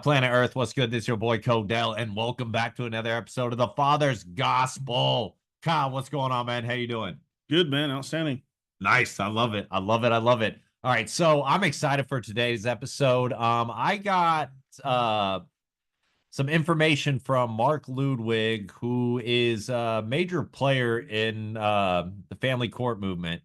Planet Earth, what's good? This is your boy Codell, and welcome back to another episode of the Father's Gospel. Kyle, what's going on, man? How you doing? Good, man. Outstanding. Nice. I love it. I love it. I love it. All right, so I'm excited for today's episode. I got some information from Mark Ludwig, who is a major player in the family court movement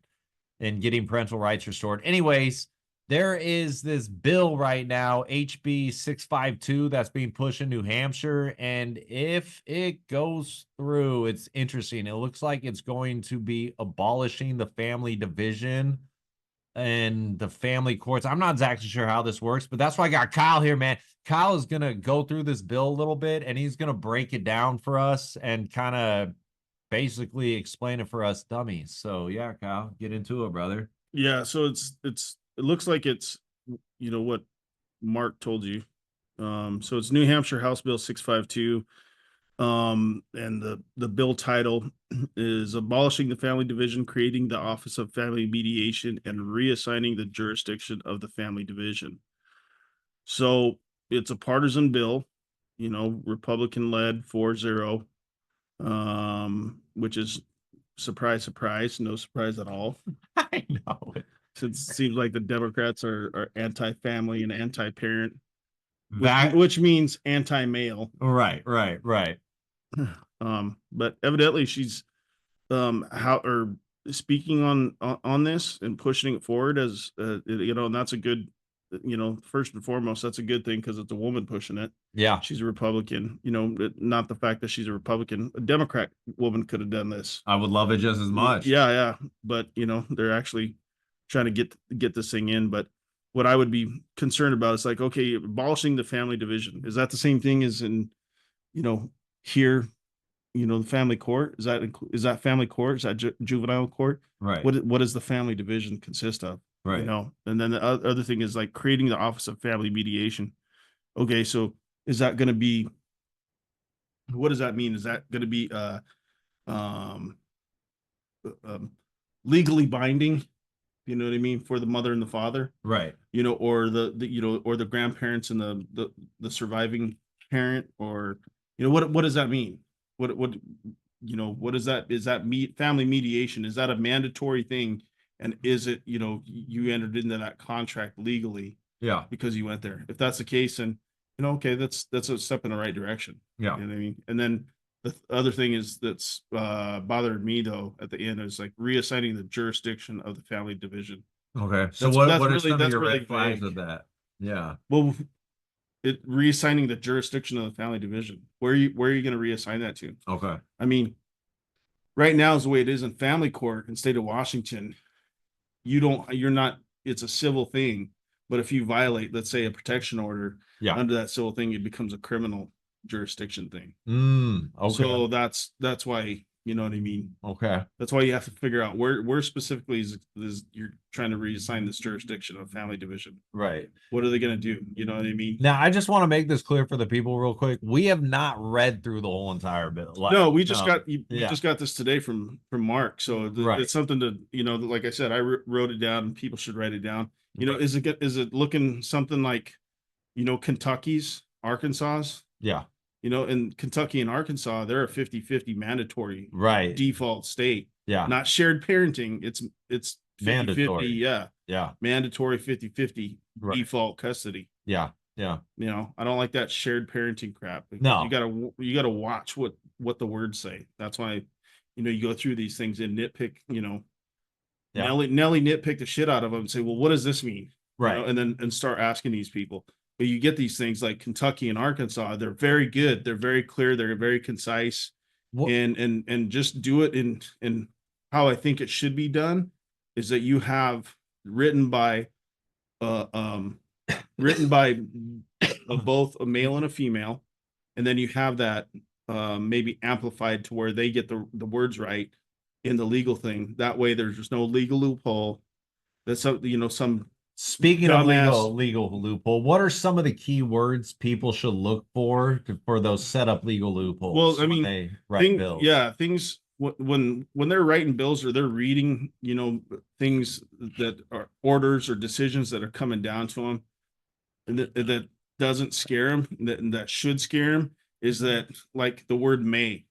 and getting parental rights restored. Anyways, there is this bill right now, HB 652, that's being pushed in New Hampshire. And if it goes through, it's interesting. It looks like it's going to be abolishing the family division and the family courts. I'm not exactly sure how this works, but that's why I got Kyle here, man. Kyle is going to go through this bill a little bit and he's going to break it down for us and kind of basically explain it for us dummies. So yeah, Kyle, get into it, brother. Yeah, so it looks like it's what Mark told you. So it's New Hampshire House Bill 652. And the bill title is abolishing the family division, creating the Office of Family Mediation, and reassigning the jurisdiction of the family division. So it's a partisan bill, Republican led 4-0, which is surprise, surprise, no surprise at all. I know it. Since it seems like the Democrats are anti-family and anti-parent, That which means anti-male. right. But evidently she's speaking on this and pushing it forward as and that's a good, first and foremost, that's a good thing because it's a woman pushing it. Yeah, she's a Republican. Not the fact that she's a Republican. A Democrat woman could have done this. I would love it just as much. Yeah, but they're actually trying to get this thing in. But what I would be concerned about is like, okay, abolishing the family division, is that the same thing as in here, the family court? Is that family court? Is that juvenile court? Right. What does the family division consist of? Right. And then the other thing is like creating the Office of Family Mediation. Okay, so is that going to be, what does that mean? Is that going to be legally binding? You know what I mean? For the mother and the father, Right. Or the grandparents and the surviving parent, or what does that mean? What is that? Is that family mediation? Is that a mandatory thing? And is it, you entered into that contract legally? Yeah. Because you went there. If that's the case, then okay, that's a step in the right direction. Yeah. You know what I mean? And then the other thing is that's bothered me though at the end is like reassigning the jurisdiction of the family division. Okay. So That's what are really, some of your really red flags vague. of that? Yeah. Well, reassigning the jurisdiction of the family division. Where are you going to reassign that to? Okay. I mean, right now is the way it is in family court in state of Washington. It's a civil thing, but if you violate, let's say, a protection order, under that civil thing, it becomes a criminal jurisdiction thing. Okay. So that's why, you know what I mean? Okay. That's why you have to figure out where specifically is you're trying to reassign this jurisdiction of family division. Right. What are they going to do? You know what I mean? Now, I just want to make this clear for the people real quick. We have not read through the whole entire bill. No, we just got this today from Mark. So it's something to, like I said, I wrote it down and people should write it down. Is it looking something like, Kentucky's, Arkansas's? Yeah. In Kentucky and Arkansas, they're a 50-50 mandatory default state. Yeah. Not shared parenting. It's 50-50. Mandatory. Yeah. Yeah. Mandatory 50-50 default custody. Yeah. Yeah. I don't like that shared parenting crap. No. You gotta watch what the words say. That's why, you go through these things and nitpick, Nelly nitpick the shit out of them and say, well, what does this mean? Right. And start asking these people. But you get these things like Kentucky and Arkansas, they're very good. They're very clear. They're very concise. And just do it in how I think it should be done is that you have written by both a male and a female. And then you have that maybe amplified to where they get the words right in the legal thing. That way there's just no legal loophole. That's some Speaking of legal loophole, what are some of the key words people should look for those set up legal loopholes? Well, I mean, they write bills? Things when they're writing bills or they're reading, things that are orders or decisions that are coming down to them, and that doesn't scare them, that should scare them, is that, like, the word may,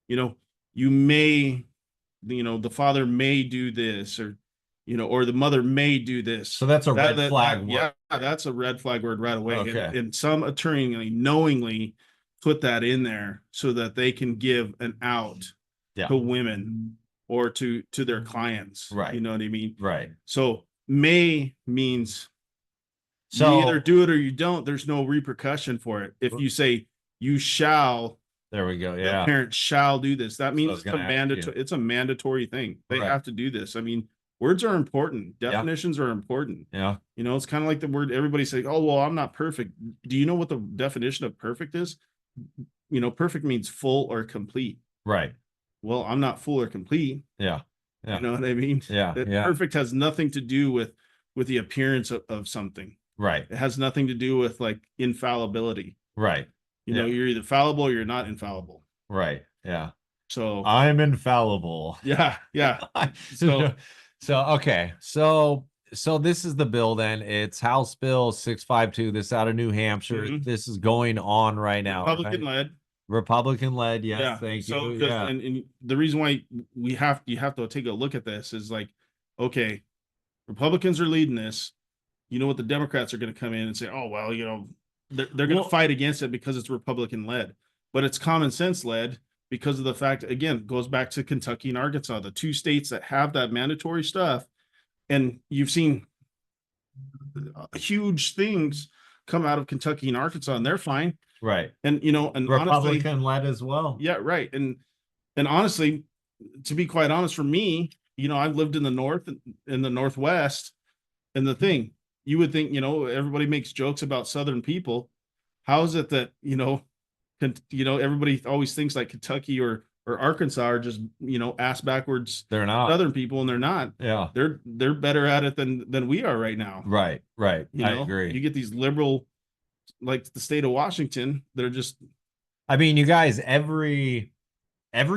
you know, you may, the father may do this, or, or the mother may do this. So that's a red flag word. Yeah, that's a red flag word right away. Okay. And some attorney knowingly put that in there so that they can give an out to women or to their clients. Right. You know what I mean? Right. So may means so you either do it or you don't. There's no repercussion for it. If you say you shall, there we go. the Yeah. parent shall do this. That means So it's a mandatory thing. They Right. have to do this. I mean, words are important. Definitions are important. Yeah. It's kind of like the word everybody say, oh, well, I'm not perfect. Do you know what the definition of perfect is? Perfect means full or complete. Right. Well, I'm not full or complete. Yeah. Yeah. You know what I mean? Yeah. Yeah. Perfect has nothing to do with the appearance of something. Right. It has nothing to do with like infallibility. Right. You're either fallible or you're not infallible. Right. Yeah. So I'm infallible. Yeah. Yeah. so okay. So this is the bill then. It's House Bill 652. This out of New Hampshire. Mhm. This is going on right now. Republican led. Yes, Yeah. thank So, you. Yeah. And the reason why you have to take a look at this is like, okay, Republicans are leading this. You know what, the Democrats are going to come in and say, oh, well, they're going to fight against it because it's Republican led, but it's common sense led because of the fact, again, it goes back to Kentucky and Arkansas, the two states that have that mandatory stuff. And you've seen huge things come out of Kentucky and Arkansas, and they're fine. Right. And, and Republican led as well. Yeah. Right. And honestly, to be quite honest, for me, I've lived in the North, in the Northwest, and the thing, you would think, everybody makes jokes about Southern people. How is it that, everybody always thinks like Kentucky or Arkansas are just, ass backwards. They're not Southern people, and they're not. Yeah. They're better at it than we are right now. Right. Right. I agree. You get these liberal, like the state of Washington, they're just. I mean, you guys, every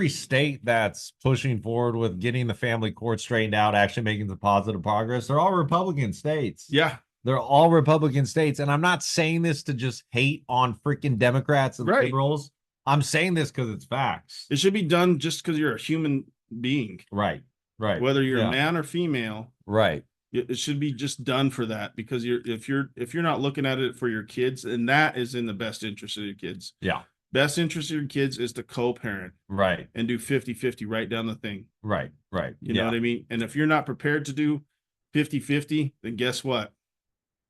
state that's pushing forward with getting the family court straightened out, actually making the positive progress, they're all Republican states. Yeah. They're all Republican states. And I'm not saying this to just hate on freaking Democrats and liberals. I'm saying this because it's facts. It should be done just because you're a human being. Right. Right. Whether you're a man or female. Right. It should be just done for that, because if you're not looking at it for your kids, and that is in the best interest of your kids. Yeah. Best interest of your kids is to co-parent. Right. And do 50-50 right down the thing. Right. Right. You know what I mean? And if you're not prepared to do 50-50, then guess what?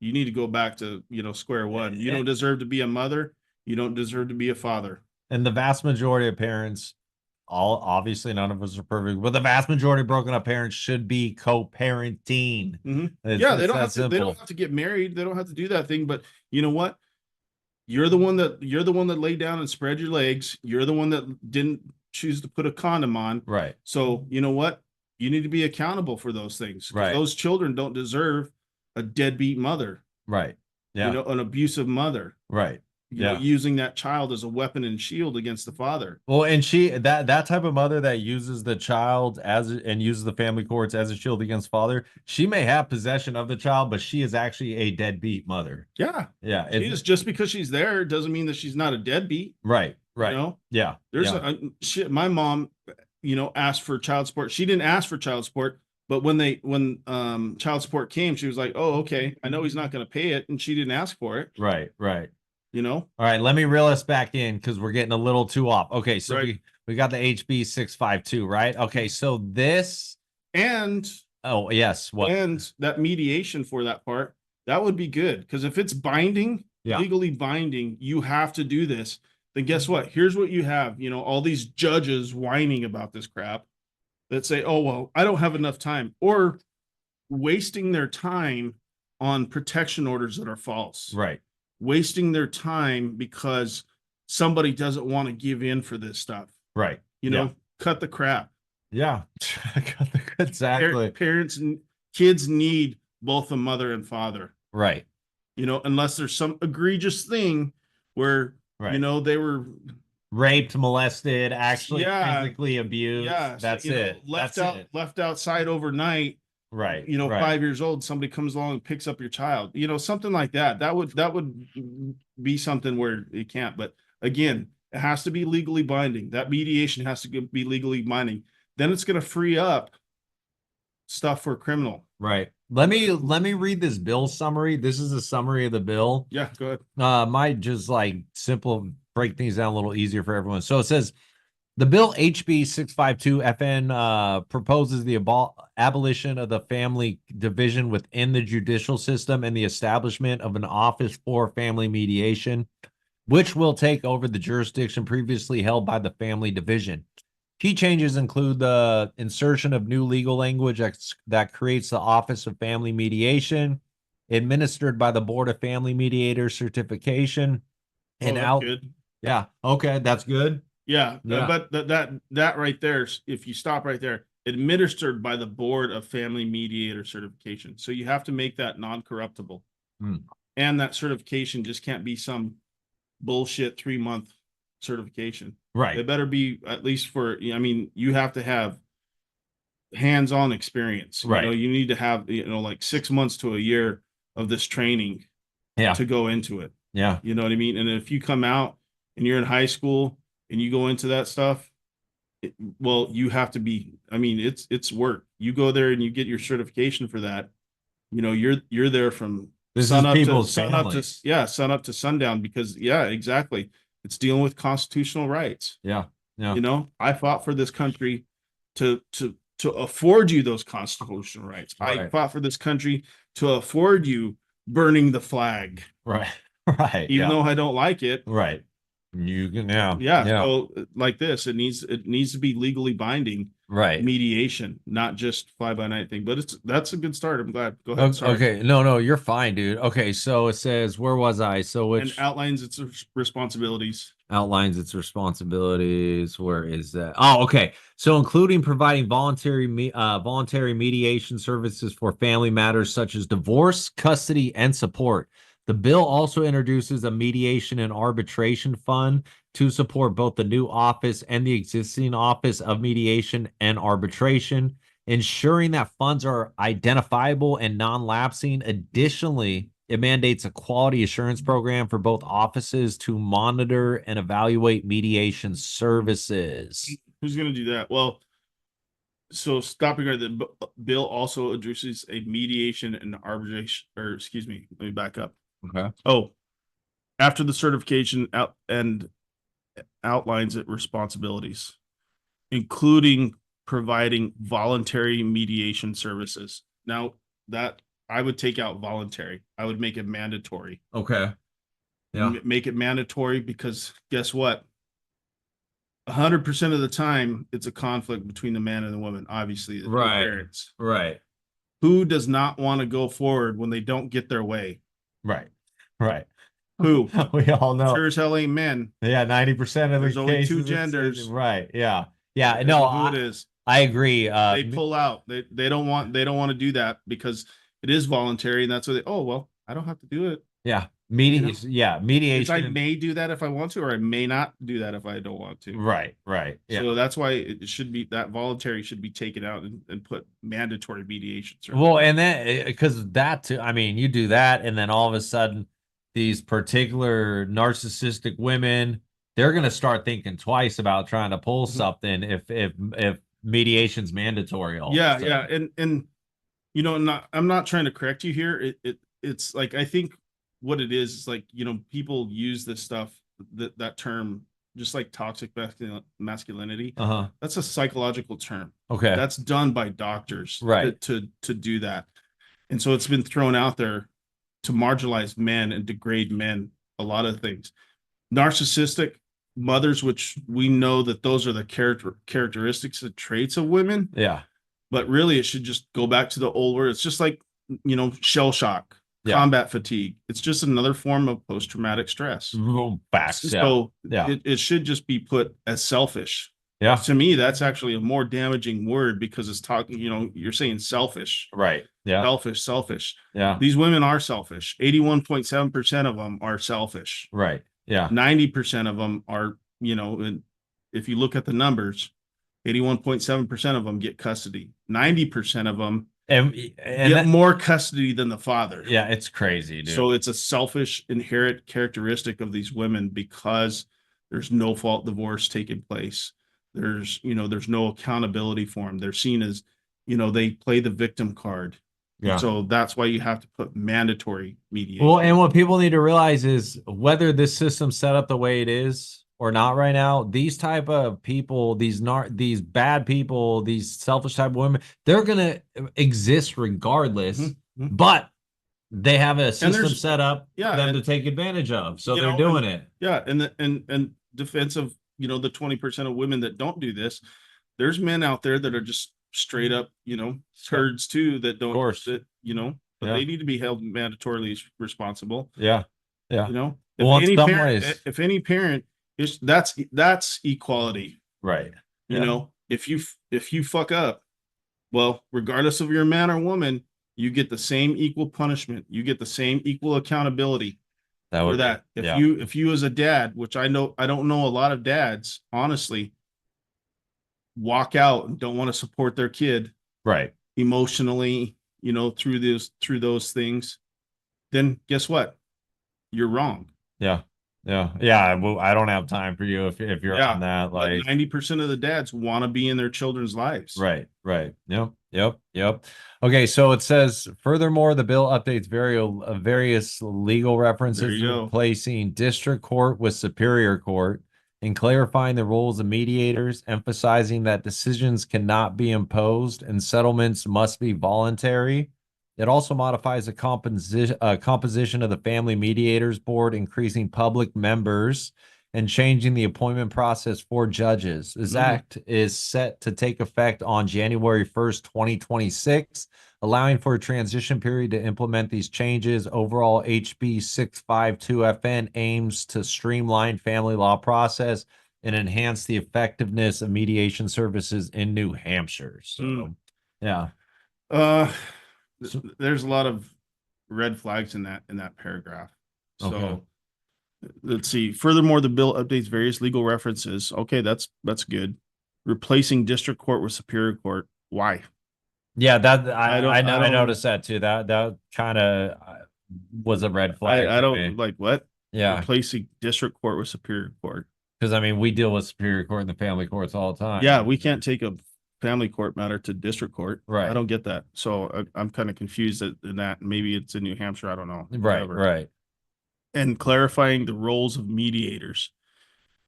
You need to go back to, square one. You don't deserve to be a mother. You don't deserve to be a father. And the vast majority of parents, obviously none of us are perfect, but the vast majority of broken up parents should be co-parenting. Mm-hmm. They don't have to get married. They don't have to do that thing. But you know what? You're the one that laid down and spread your legs. You're the one that didn't choose to put a condom on. Right. So you know what? You need to be accountable for those things. Right. Those children don't deserve a deadbeat mother. Right. Yeah. An abusive mother. Right. Using that child as a weapon and shield against the father. Well, and that type of mother that uses the child and uses the family courts as a shield against father, she may have possession of the child, but she is actually a deadbeat mother. Yeah. Yeah. Just because she's there doesn't mean that she's not a deadbeat. Right. Right. Yeah. My mom, asked for child support. She didn't ask for child support, but when child support came, she was like, oh, okay, I know he's not going to pay it. And she didn't ask for it. Right. Right. All right, let me reel us back in because we're getting a little too off. Okay, so we got the HB 652, right? Okay, so this and what? And that mediation for that part, that would be good, because if it's binding, legally binding, you have to do this. Then guess what? Here's what you have, all these judges whining about this crap that say, oh, well, I don't have enough time, or wasting their time on protection orders that are false. Right. Wasting their time because somebody doesn't want to give in for this stuff. Right. Cut the crap. Yeah. Exactly. Parents and kids need both a mother and father. Right. Unless there's some egregious thing where, they were raped, molested, actually physically abused. Yeah. That's it. Left outside overnight Right. you know, Right. 5 years old, somebody comes along and picks up your child, you know, something like that. That would be something where it can't. But again, it has to be legally binding. That mediation has to be legally binding. Then it's going to free up stuff for criminal. Right. Let me read this bill summary. This is a summary of the bill. Yeah, go ahead. Might just like simple break things down a little easier for everyone. So it says the bill HB 652 FN proposes the abolition of the family division within the judicial system and the establishment of an office for family mediation, which will take over the jurisdiction previously held by the family division. Key changes include the insertion of new legal language that creates the Office of Family Mediation, administered by the Board of Family Mediators certification, and That's good. Yeah, okay, that's good. Yeah, Yeah. but that right there, if you stop right there, administered by the Board of Family Mediator certification. So you have to make that non-corruptible. And that certification just can't be some bullshit 3-month certification. Right. It better be at least for, I mean, you have to have hands-on experience. Right. You know, you need to have, you know, like 6 months to a year of this training to go into it. Yeah. You know what I mean? And if you come out and you're in high school and you go into that stuff, well, you have to be, I mean, it's work. You go there and you get your certification for that. You know, you're there from sun up to sundown, because exactly. It's dealing with constitutional rights. Yeah. Yeah. You know, I fought for this country to afford you those constitutional rights. Right. I fought for this country to afford you burning the flag. Right. Right. Even though I don't like it. Right. You can So like this, it needs to be legally binding. Right. Mediation, not just fly by night thing. But that's a good start. I'm glad. Go ahead. Sorry. Okay. No, you're fine, dude. Okay, so it says, where was I? So and outlines its responsibilities. Outlines its responsibilities. Where is that? Oh, okay. So including providing voluntary mediation services for family matters such as divorce, custody, and support. The bill also introduces a mediation and arbitration fund to support both the new office and the existing office of mediation and arbitration, ensuring that funds are identifiable and non-lapsing. Additionally, it mandates a quality assurance program for both offices to monitor and evaluate mediation services. Who's going to do that? Well, so stopping right, the bill also addresses a mediation and arbitration, or excuse me, let me back up. Okay. Oh, after the certification out and outlines its responsibilities, including providing voluntary mediation services. Now that I would take out voluntary, I would make it mandatory. Okay. Yeah. Make it mandatory, because guess what? 100% of the time, it's a conflict between the man and the woman. Obviously, the parents. Right. Who does not want to go forward when they don't get their way? Right. Right. Who? We all know. Sure as hell ain't men. Yeah, 90% of There's the only cases, two genders. Right. Yeah. Yeah. No, who it is. I agree. They pull out. They don't want to do that because it is voluntary, and that's what I don't have to do it. Yeah. Mediation. Yeah. Mediation. I may do that if I want to, or I may not do that if I don't want to. Right. Right. Yeah. So that's why it should be that voluntary should be taken out and put mandatory mediation. Well, and then because that too, I mean, you do that, and then all of a sudden, these particular narcissistic women, they're going to start thinking twice about trying to pull something if mediation's mandatory. Yeah. And you know, I'm not trying to correct you here. It's like, I think what it is like, you know, people use this stuff, that term, just like toxic masculinity. That's a psychological term. Okay. That's done by doctors, right, to do that. And so it's been thrown out there to marginalize men and degrade men. A lot of things. Narcissistic mothers, which we know that those are the characteristics and traits of women. Yeah. But really, it should just go back to the old word. It's just like, you know, shell shock, combat fatigue. It's just another form of post-traumatic stress. Facts. So it should just be put as selfish. Yeah. To me, that's actually a more damaging word, because it's talking, you know, you're saying selfish. Right. Yeah. Selfish. Yeah. These women are selfish. 81.7% of them are selfish. Right. Yeah. 90% of them are, you know, and if you look at the numbers, 81.7% of them get custody. 90% of them and get more custody than the father. yeah, it's crazy, dude. So it's a selfish inherent characteristic of these women because there's no fault divorce taking place. There's no accountability for them. They're seen as, they play the victim card. Yeah. So that's why you have to put mandatory mediation. Well, and what people need to realize is whether this system's set up the way it is or not right now, these type of people, these bad people, these selfish type of women, they're gonna exist regardless. Mm-hmm. But they have a system set up for them to take advantage of, so they're doing it. Yeah, and defense of the 20% of women that don't do this, there's men out there that are just straight up, turds too that don't. Of course. But they need to be held mandatorily responsible. Yeah, yeah. If any parent is that's equality, right? If you fuck up, well, regardless of you're a man or woman, you get the same equal punishment. You get the same equal accountability for that. If you as a dad, which I don't know a lot of dads, honestly, walk out and don't want to support their kid, right, emotionally, through those things, then guess what? You're wrong. Yeah. Well, I don't have time for you if you're on that. Like 90% of the dads want to be in their children's lives. Right. Yep. Okay, so it says, furthermore, the bill updates various legal references replacing district court with superior court and clarifying the roles of mediators, emphasizing that decisions cannot be imposed and settlements must be voluntary. It also modifies the composition of the Family Mediators Board, increasing public members and changing the appointment process for judges. This act is set to take effect on January 1st, 2026, allowing for a transition period to implement these changes. Overall, HB 652FN aims to streamline family law process and enhance the effectiveness of mediation services in New Hampshire. So, yeah. There's a lot of red flags in that paragraph. So let's see. Furthermore, the bill updates various legal references. Okay, that's good. Replacing district court with superior court. Why? Yeah, that I noticed that too. That kind of was a red flag. I don't like what? Yeah, replacing district court with superior court. Because we deal with superior court and the family courts all the time. Yeah, we can't take a family court matter to district court. Right. I don't get that. So I'm kind of confused in that. Maybe it's in New Hampshire. I don't know. Right. And clarifying the roles of mediators.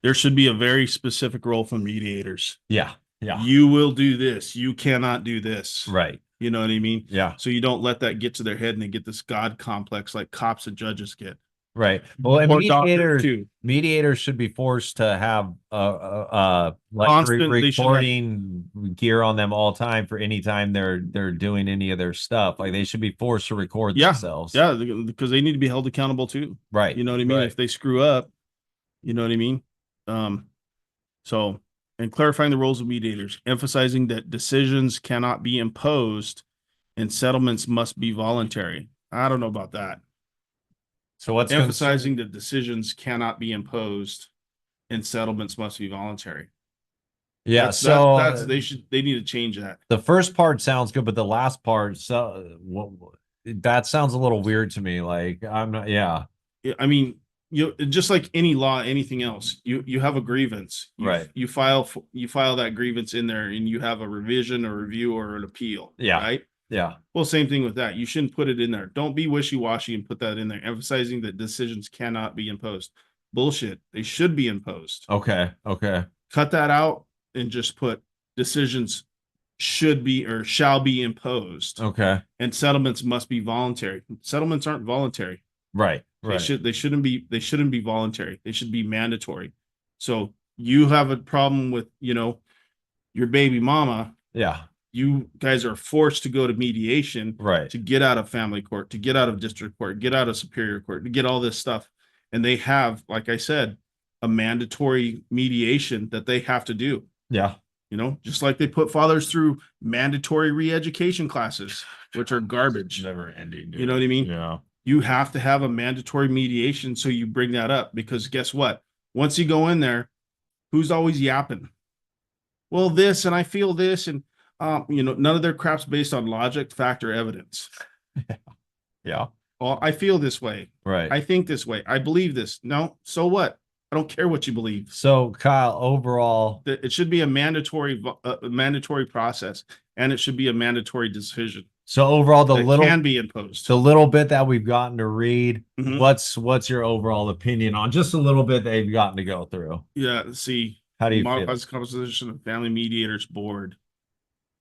There should be a very specific role for mediators. Yeah. You will do this. You cannot do this. Right. You know what I mean? Yeah. So you don't let that get to their head and they get this God complex like cops and judges get. Right. Well, and mediators should be forced to have recording gear on them all time for any time they're doing any of their stuff. Like they should be forced to record themselves. Yeah, because they need to be held accountable too. Right. You know what I mean? If they screw up, you know what I mean? So, and clarifying the roles of mediators, emphasizing that decisions cannot be imposed and settlements must be voluntary. I don't know about that. So what's emphasizing that decisions cannot be imposed and settlements must be voluntary. Yeah, they need to change that. The first part sounds good, but the last part, that sounds a little weird to me. Like I'm not. Yeah, I mean, just like any law, anything else, you have a grievance, right? You file that grievance in there, and you have a revision, or review, or an appeal. Yeah, right. Yeah. Well, same thing with that. You shouldn't put it in there. Don't be wishy-washy and put that in there, emphasizing that decisions cannot be imposed. Bullshit. They should be imposed. Okay. Cut that out and just put decisions should be or shall be imposed. Okay. And settlements must be voluntary. Settlements aren't voluntary. Right. They shouldn't be voluntary. They should be mandatory. So you have a problem with, your baby mama. Yeah. You guys are forced to go to mediation, right, to get out of family court, to get out of district court, get out of superior court, to get all this stuff. And they have, like I said, a mandatory mediation that they have to do. Yeah. Just like they put fathers through mandatory re-education classes, which are garbage. Never ending. Dude. You know what I mean? Yeah. You have to have a mandatory mediation. So you bring that up because guess what? Once you go in there, who's always yapping? Well, this, and I feel this, and None of their crap's based on logic, fact, or evidence. Yeah. Well, I feel this way. Right. I think this way. I believe this. No, so what? I don't care what you believe. So Kyle, overall, It should be a mandatory process, and it should be a mandatory decision that can be imposed. the little bit that we've gotten to read, Mhm. what's your overall opinion on just a little bit they've gotten to go through? Yeah, see, How do you feel? modifies the composition of family mediators board.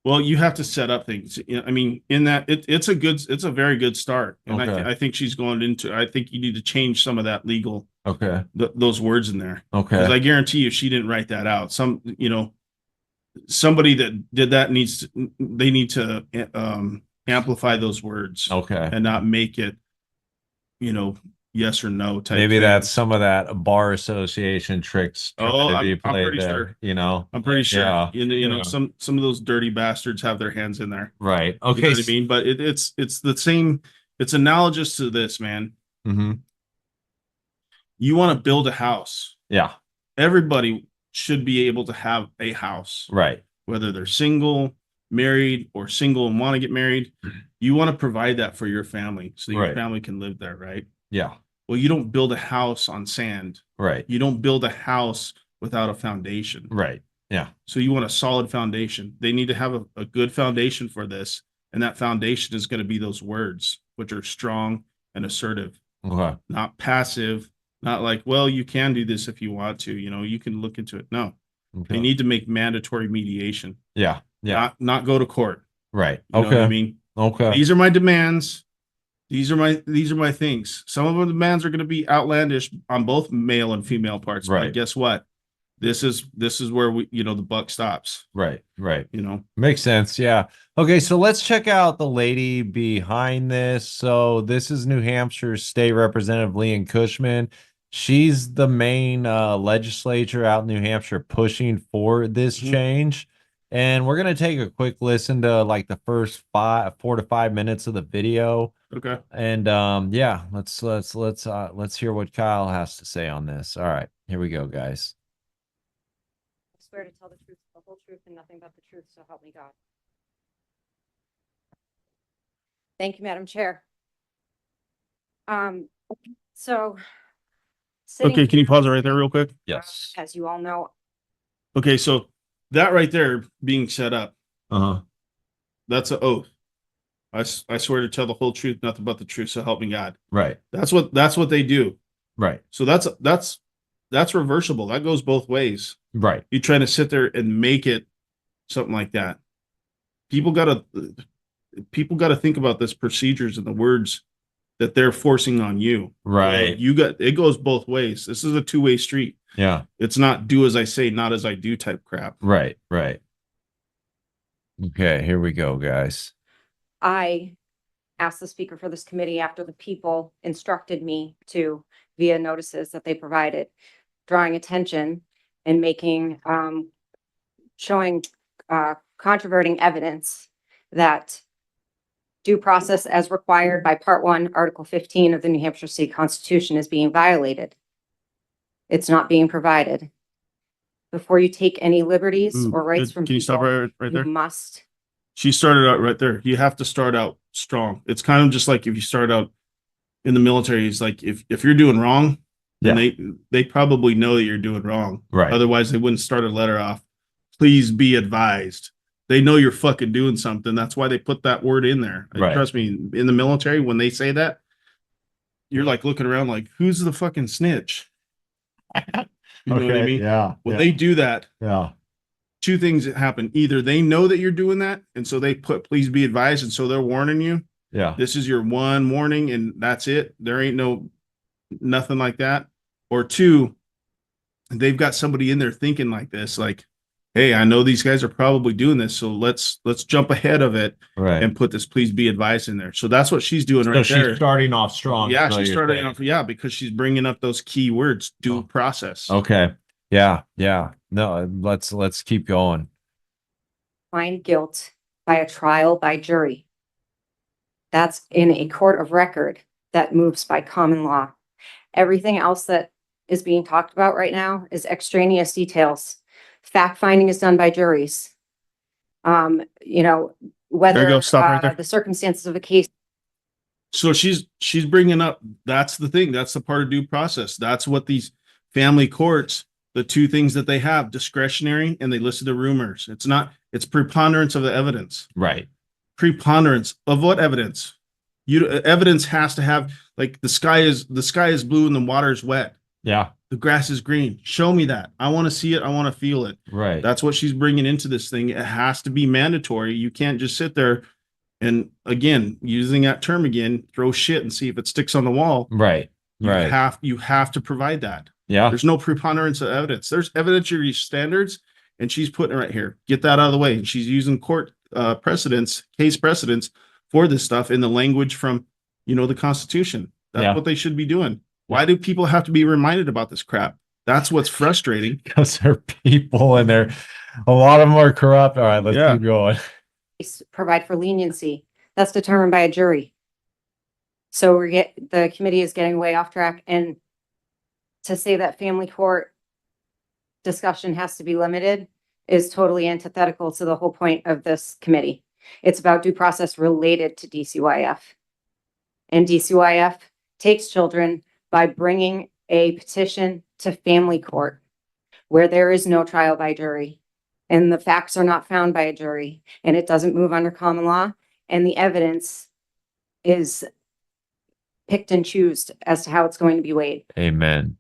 Well, you have to set up things. I mean, in that it's a very good start, and Okay. I think she's going into. I think you need to change some of that legal Okay. those words in there. Okay. Because I guarantee you, she didn't write that out. Somebody that did that they need to amplify those words. Okay. And not make it, yes or no type. Maybe thing. that's some of that bar association tricks Oh, trying to be I'm played pretty there, sure. I'm pretty sure. Yeah. You know, Yeah. some of those dirty bastards have their hands in there. Right. You know Okay. what I mean? But it's the same. It's analogous to this, man. Mm-hmm. You want to build a house. Yeah. Everybody should be able to have a house. Right. Whether they're single, married, or single and want to get married. You want to provide that for your family so your Right. family can live there, right? Yeah. Well, you don't build a house on sand. Right. You don't build a house without a foundation. Right. Yeah. So you want a solid foundation. They need to have a good foundation for this. And that foundation is going to be those words, which are strong and assertive, Okay. not passive, not like, well, you can do this if you want to, you can look into it. No, Okay. they need to make mandatory mediation. Yeah. Yeah. Not go to court. Right. You know what Okay. I mean? Okay. These are my demands. These are my things. Some of the demands are going to be outlandish on both male and female parts. Right. But guess what? This is where the buck stops. Right. Right. Makes sense. Yeah. Okay. So let's check out the lady behind this. So this is New Hampshire State Representative Leanne Cushman. She's the main legislature out in New Hampshire pushing for this change. And we're going to take a quick listen to like the first 4 to 5 minutes of the video. Okay. And yeah, let's hear what Kyle has to say on this. All right, here we go, guys. I swear to tell the truth, the whole truth, and nothing but the truth, so help me God. Thank you, Madam Chair. So. Okay, can you pause it right there real quick? Yes. As you all know. Okay, so that right there being set up, that's an oath. I swear to tell the whole truth, nothing but the truth, so help me God. Right. That's what they do. Right. So that's reversible. That goes both ways. Right. You trying to sit there and make it something like that. People gotta think about this procedures and the words that they're forcing on you. Right. It goes both ways. This is a two-way street. Yeah. It's not do as I say, not as I do type crap. Right. Right. Okay, here we go, guys. I asked the speaker for this committee after the people instructed me to, via notices that they provided, drawing attention and making, showing, controverting evidence that due process as required by Part 1, Article 15 of the New Hampshire State Constitution is being violated. It's not being provided. Before you take any liberties or rights from Can you stop people, right there? you must. She started out right there. You have to start out strong. It's kind of just like if you start out in the military, it's like if you're doing wrong, then they probably know that you're doing wrong. Right. Otherwise they wouldn't start a letter off. Please be advised. They know you're fucking doing something. That's why they put that word in there. Right. Trust me, in the military, when they say that, you're like looking around like, who's the fucking snitch? You know what I mean? Yeah. When they do that, Yeah. two things that happen. Either they know that you're doing that, and so they put please be advised, and so they're warning you. Yeah. This is your one warning, and that's it. There ain't nothing like that. Or two, they've got somebody in there thinking like this, like, hey, I know these guys are probably doing this, so let's jump ahead of it and put this please be advised in there. So that's what she's doing right there. She's starting off strong. Yeah, she's starting off, because she's bringing up those key words, due process. Okay. Yeah. Yeah. No, let's keep going. Find guilt by a trial by jury. That's in a court of record that moves by common law. Everything else that is being talked about right now is extraneous details. Fact finding is done by juries. You know, whether go. Stop right there. the circumstances of a case. So she's bringing up, that's the thing. That's the part of due process. That's what these family courts, the two things that they have, discretionary, and they listen to rumors. It's preponderance of the evidence. Right. Preponderance of what evidence? Evidence has to have, like, the sky is blue and the water is wet. Yeah. The grass is green. Show me that. I want to see it. I want to feel it. Right. That's what she's bringing into this thing. It has to be mandatory. You can't just sit there and, again, using that term again, throw shit and see if it sticks on the wall. Right. Right. You have to provide that. Yeah. There's no preponderance of evidence. There's evidentiary standards, and she's putting it right here. Get that out of the way. And she's using court case precedents for this stuff in the language from, the Constitution. That's what they should be doing. Why do people have to be reminded about this crap? That's what's frustrating. Because they're people and a lot of them are corrupt. All right, let's keep going. Provide for leniency. That's determined by a jury. So the committee is getting way off track, and to say that family court discussion has to be limited is totally antithetical to the whole point of this committee. It's about due process related to DCYF. And DCYF takes children by bringing a petition to family court where there is no trial by jury and the facts are not found by a jury and it doesn't move under common law and the evidence is picked and choosed as to how it's going to be weighed. Amen.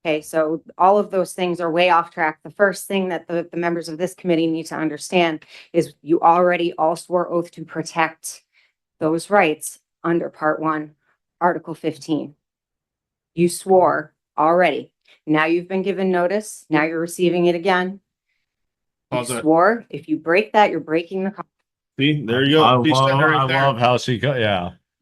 Okay, so all of those things are way off track. The first thing that the members of this committee need to understand is you already all swore oath to protect those rights under Part 1, Article 15. You swore already. Now you've been given notice. Now you're receiving it again. You swore. If you break that, you're breaking the contract. See, there you go. I love how she got,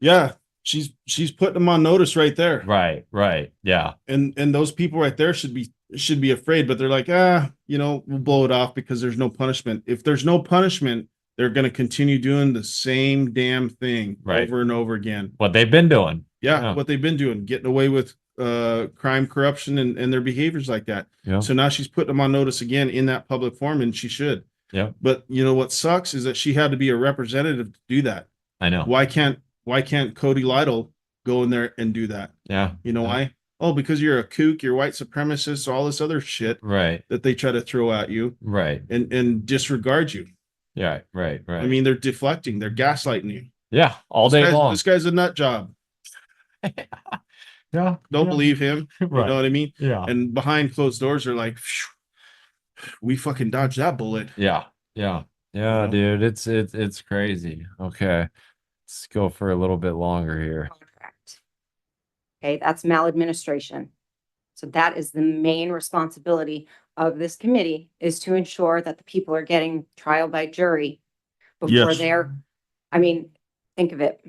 yeah. She's putting them on notice right there. Right. Yeah. And those people right there should be afraid, but they're like, we'll blow it off because there's no punishment. If there's no punishment, they're going to continue doing the same damn thing over and over again. What they've been doing. Yeah, what they've been doing, getting away with crime, corruption, and their behaviors like that. Yeah. So now she's putting them on notice again in that public forum, and she should. Yeah. But what sucks is that she had to be a representative to do that. I know. Why can't Cody Lytle go in there and do that? Yeah. Why? Oh, because you're a kook, you're white supremacist, all this other shit that they try to throw at you. Right. And disregard you. Yeah. Right. I mean, they're deflecting, they're gaslighting you. Yeah. All day long. This guy's a nut job. Yeah. Don't believe him. Right. You know what I mean? Yeah. And behind closed doors are like, we fucking dodged that bullet. Yeah. Dude, it's crazy. Okay. Let's go for a little bit longer here. Contract. Okay, that's maladministration. So that is the main responsibility of this committee, is to ensure that the people are getting trial by jury before think of it.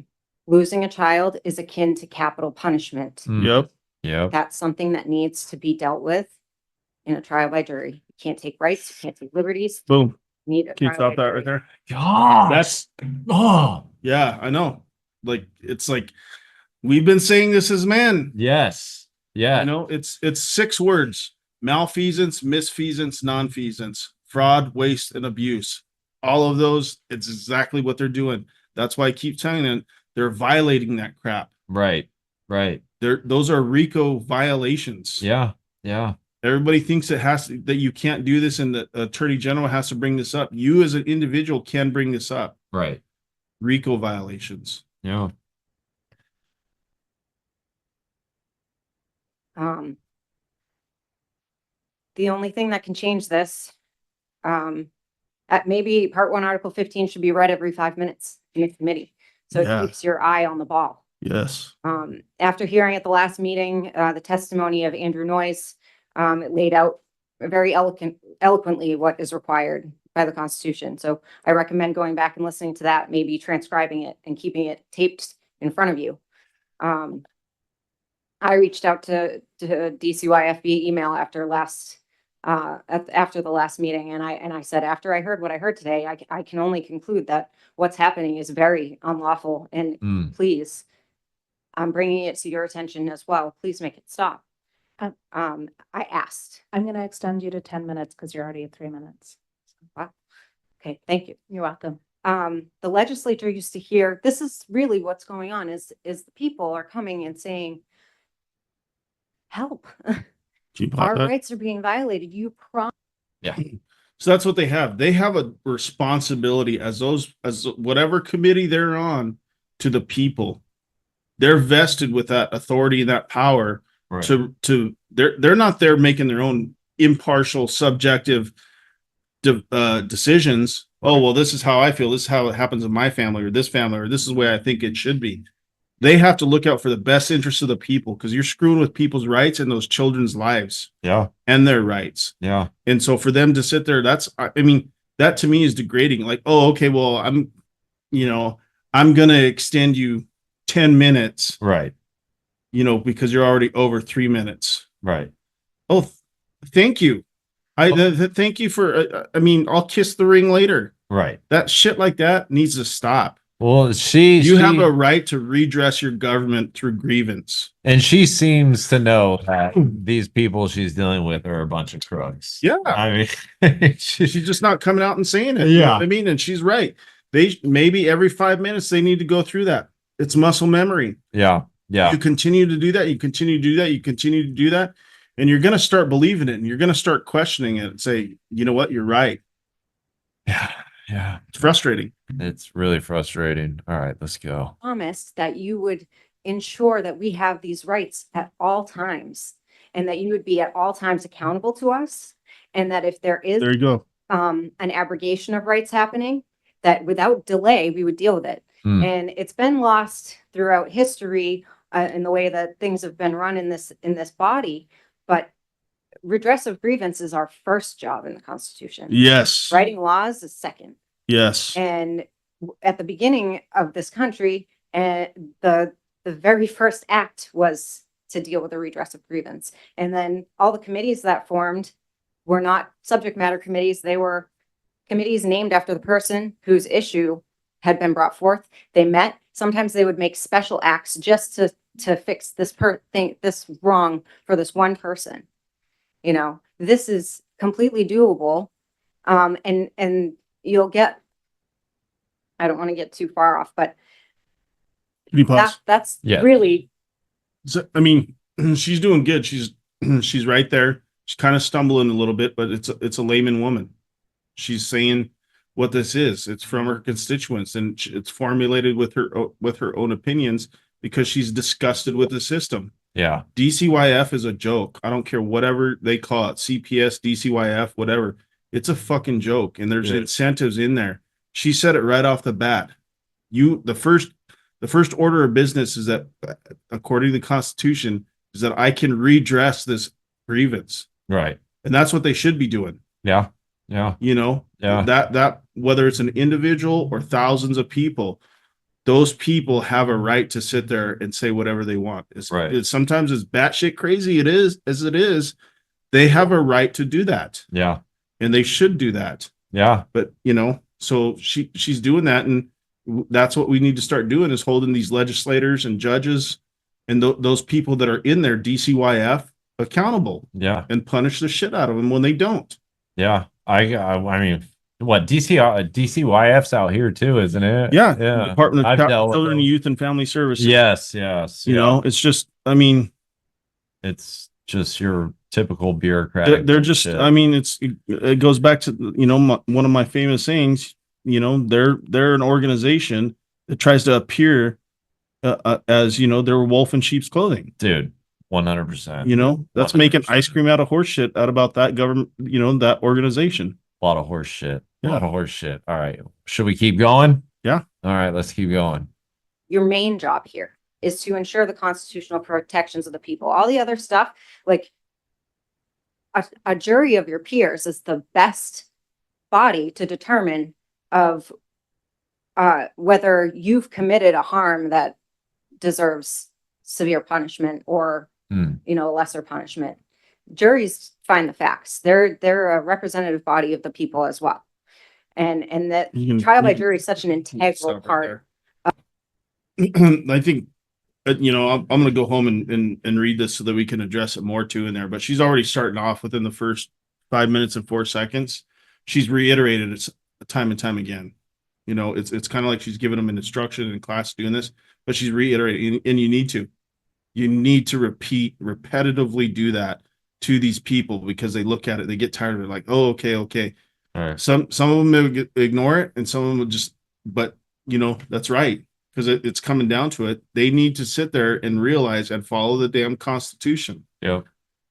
Losing a child is akin to capital punishment. Yep. That's something that needs to be dealt with in a trial by jury. You can't take rights, you can't take liberties. Boom. Need a Can you trial stop by that jury. right there? God. Yeah, I know. Like, it's like, we've been saying this as men. Yes. Yeah. It's 6 words: malfeasance, misfeasance, nonfeasance, fraud, waste, and abuse. All of those, it's exactly what they're doing. That's why I keep telling them they're violating that crap. Right. Those are RICO violations. Yeah. Everybody thinks that you can't do this, and the attorney general has to bring this up. You as an individual can bring this up. Right. RICO violations. Yeah. The only thing that can change this, maybe Part 1, Article 15 should be read every 5 minutes in the committee. So it keeps your eye on the ball. Yes. After hearing at the last meeting, the testimony of Andrew Noyes, it laid out very eloquently what is required by the Constitution. So I recommend going back and listening to that, maybe transcribing it and keeping it taped in front of you. I reached out to DCYF via email after the last meeting, and I said, after I heard what I heard today, I can only conclude that what's happening is very unlawful, and please, I'm bringing it to your attention as well. Please make it stop. I asked. I'm going to extend you to 10 minutes because you're already at 3 minutes. Wow. Okay, thank you. You're welcome. The legislature used to hear, this is really what's going on is the people are coming and saying, help, Can you pop our that? rights are being violated. You Yeah. So that's what they have. They have a responsibility as whatever committee they're on to the people. They're vested with that authority and that power Right. they're not there making their own impartial, subjective decisions. Oh, well, this is how I feel. This is how it happens in my family or this family, or this is the way I think it should be. They have to look out for the best interests of the people because you're screwing with people's rights and those children's lives Yeah. and their rights. Yeah. And so for them to sit there, I mean, that to me is degrading. Like, oh, okay, well, I'm going to extend you 10 minutes, Right. because you're already over 3 minutes. Right. Oh, thank you. Thank you for, I'll kiss the ring later. Right. That shit like that needs to stop. Well, You have a right to redress your government through grievance. and she seems to know that these people she's dealing with are a bunch of crooks. Yeah. I mean, She's just not coming out and saying it. You know Yeah. what I mean, and she's right. They maybe every 5 minutes they need to go through that. It's muscle memory. yeah. Yeah. You continue to do that. You continue to do that. You continue to do that. And you're going to start believing it and you're going to start questioning it and say, you know what? You're right. Yeah. Yeah. It's frustrating. It's really frustrating. All right, let's go. promised that you would ensure that we have these rights at all times and that you would be at all times accountable to us. And that if there is There you go. an abrogation of rights happening, that without delay, we would deal with it. Hmm. And it's been lost throughout history in the way that things have been run in this body. But redress of grievance is our first job in the Constitution. Yes. Writing laws is second. Yes. And at the beginning of this country, the very first act was to deal with the redress of grievance. And then all the committees that formed were not subject matter committees. They were committees named after the person whose issue had been brought forth. They met. Sometimes they would make special acts just to fix this this wrong for this one person. This is completely doable. And you'll get, I don't want to get too far off, but Can you pause? that's Yeah. really, So, she's doing good. She's right there. She's kind of stumbling a little bit, but it's a layman woman. She's saying what this is. It's from her constituents, and it's formulated with her own opinions because she's disgusted with the system. Yeah. DCYF is a joke. I don't care whatever they call it, CPS, DCYF, whatever. It's a fucking joke, and there's Yeah. incentives in there. She said it right off the bat. The first order of business is that, according to the Constitution, is that I can redress this grievance, Right. and that's what they should be doing. Yeah. Yeah. Yeah. That whether it's an individual or thousands of people, those people have a right to sit there and say whatever they want. Right. Sometimes as batshit crazy it is, they have a right to do that, Yeah. and they should do that. Yeah. But so she's doing that, and that's what we need to start doing is holding these legislators and judges and those people that are in there, DCYF, accountable Yeah. and punish the shit out of them when they don't. Yeah. I mean, what DCYF's out here too, isn't it? Yeah. Yeah. Department of I've dealt with Children, those. Youth, and Family Services. Yes. Yes. It's just, it's just your typical bureaucratic. they're just, shit. it goes back to, one of my famous sayings, they're an organization that tries to appear as, they're wolf in sheep's clothing. Dude, 100%. That's making 100%. ice cream out of horse shit out about that government, that organization. A lot of horse shit. A Yeah. lot of horse shit. All right. Should we keep going? Yeah. All right. Let's keep going. your main job here is to ensure the constitutional protections of the people. All the other stuff, like a jury of your peers is the best body to determine of whether you've committed a harm that deserves severe punishment or lesser punishment. Juries find the facts. They're a representative body of the people as well, and that trial by jury is such an integral part. I think I'm going to go home and read this so that we can address it more too in there. But she's already starting off within the first 5 minutes and 4 seconds. She's reiterated time and time again. You know, it's kind of like she's giving them an instruction in class doing this, but she's reiterating, and you need to repetitively do that to these people, because they look at it, they get tired of it, like, oh, okay. All right. Some of them will ignore it, and some of them will just, but you know, that's right. Because it's coming down to it. They need to sit there and realize and follow the damn Constitution. Yep.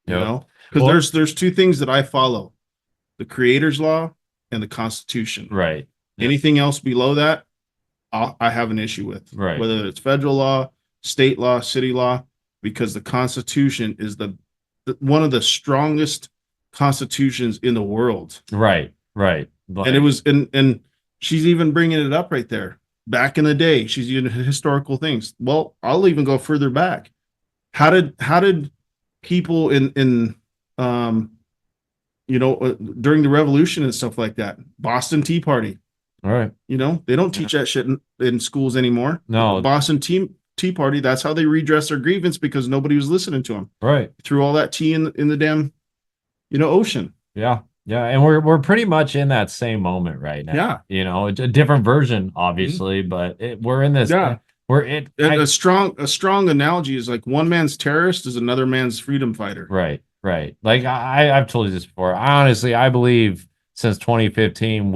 You Yep. know, because Well- there's two things that I follow: the Creator's law and the Constitution. Right. Yep. Anything else below that, I have an issue with. Right. Whether it's federal law, state law, city law, because the Constitution is one of the strongest constitutions in the world. Right. Right. And it was, and she's even bringing it up right there. Back in the day, she's using historical things. Well, I'll even go further back. How did people in during the Revolution and stuff like that, Boston Tea Party, All right. you know, they don't teach that shit in schools anymore. No. Boston Tea Party, that's how they redress their grievance, because nobody was listening to them. Right. Threw all that tea in the damn, ocean. Yeah. Yeah. And we're pretty much in that same moment right now. Yeah. You know, it's a different version, obviously, but we're in this. Yeah. And A strong analogy is like one man's terrorist is another man's freedom fighter. Right. Right. Like I've told you this before. I believe since 2015,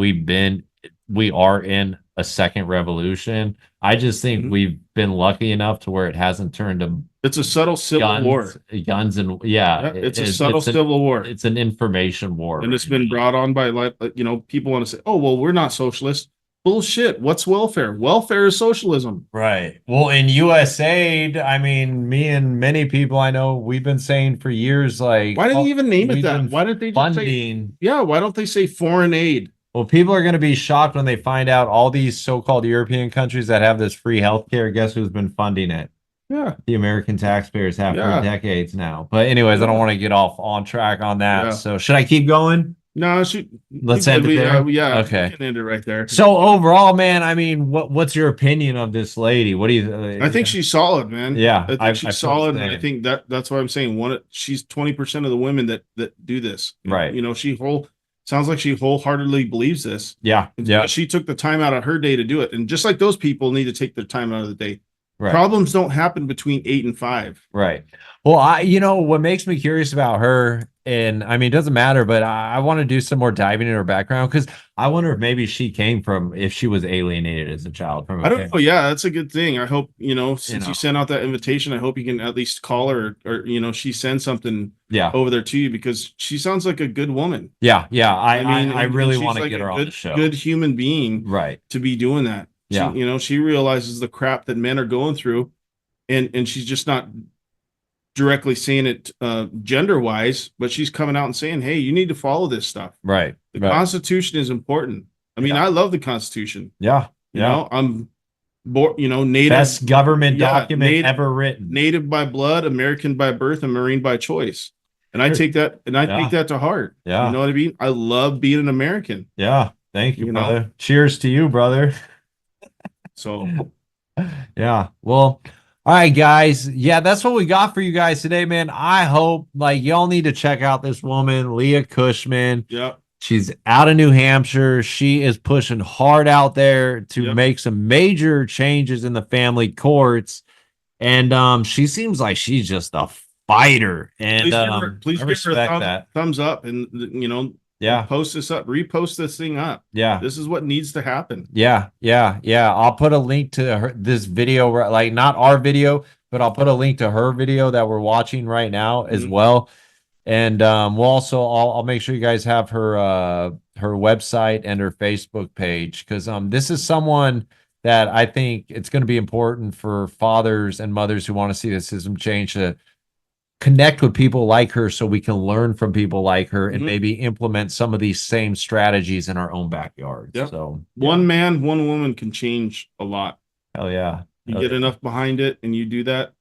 we are in a second revolution. I just think we've been lucky enough to where it hasn't turned to It's a subtle civil war. Guns and It's a subtle civil war. It's an information war. And it's been brought on by, like, people want to say, oh, well, we're not socialists. Bullshit. What's welfare? Welfare is socialism. Right. Well, in USAID, I mean, me and many people I know, we've been saying for years, like, Why didn't you even name it we've that? been Why didn't they just say, funding. yeah, why don't they say foreign aid? Well, people are going to be shocked when they find out all these so-called European countries that have this free healthcare. Guess who's been funding it? Yeah. The American taxpayers have Yeah. for decades now. But anyways, I don't want to get off on track on that. Yeah. So should I keep going? No, Let's end it there. yeah. Okay. We can end it right there. So overall, man, I mean, what's your opinion of this lady? What do you? I think she's solid, man. Yeah, I think I she's feel the solid, and I same. think that's why I'm saying she's 20% of the women that do this. Right. You know, sounds like she wholeheartedly believes this. Yeah. Yeah. She took the time out of her day to do it. And just like those people need to take their time out of the day. Right. Problems don't happen between 8 and 5. Right. Well, what makes me curious about her, and I mean, it doesn't matter, but I want to do some more diving in her background, because I wonder if maybe if she was alienated as a child from. I don't know. Yeah, that's a good thing. I hope, since you sent out that invitation, I hope you can at least call her, or she sends something over there to you, because she sounds like a good woman. Yeah. Yeah. I and really she's want to like get a her on good, the show. Good human being, Right. to be doing that. Yeah. She realizes the crap that men are going through, and she's just not directly saying it gender wise, but she's coming out and saying, hey, you need to follow this stuff. Right. The Right. Constitution is important. I mean, I love the Constitution. Yeah. You know, I'm born, native. Best government document ever written. Native by blood, American by birth, and Marine by choice. And I take that take that to heart. Yeah. You know what I mean? I love being an American. Yeah. Thank you, You know? brother. Cheers to you, brother. So Yeah. Well, all right, guys. Yeah, that's what we got for you guys today, man. I hope y'all need to check out this woman, Leah Cushman. yeah. She's out of New Hampshire. She is pushing hard out there to make some major changes in the family courts. And she seems like she's just a fighter. And please I give her respect a that. thumbs up, and post this up, repost this thing up. Yeah. This is what needs to happen. Yeah. I'll put a link to this video, like not our video, but I'll put a link to her video that we're watching right now as well. And we'll also, I'll make sure you guys have her website and her Facebook page, because this is someone that I think it's going to be important for fathers and mothers who want to see the system change to connect with people like her, so we can learn from people like her and maybe implement some of these same strategies in our own backyard. Yep. So one man, one woman can change a lot. hell yeah. You get enough behind it and you do that,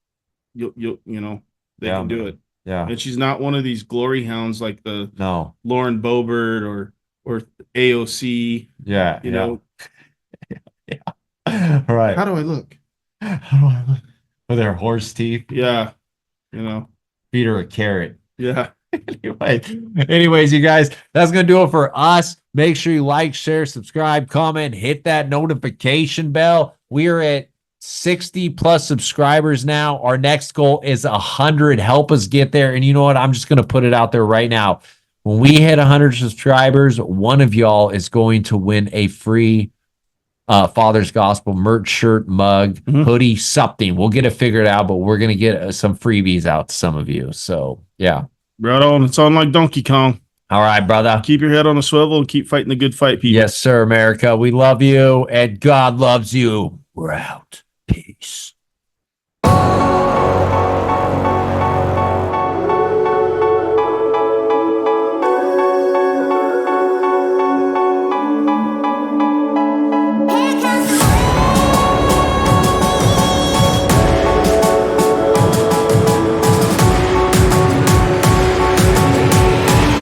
they can do it. Yeah. And she's not one of these glory hounds like the No. Lauren Boebert or AOC. Yeah. You know, Right. how do I look? How do I look? With their horse teeth. Yeah. Feed her a carrot. Yeah. Anyways, you guys, that's gonna do it for us. Make sure you like, share, subscribe, comment, hit that notification bell. We are at 60 plus subscribers now. Our next goal is 100. Help us get there. And you know what? I'm just gonna put it out there right now. When we hit 100 subscribers, one of y'all is going to win a free Father's Gospel merch shirt, mug, hoodie, something. We'll get it figured out, but we're gonna get some freebies out to some of you. So yeah. Right on. It's on like Donkey Kong. All right, brother. Keep your head on a swivel and keep fighting the good fight, people. Yes, sir, America. We love you and God loves you. We're out. Peace.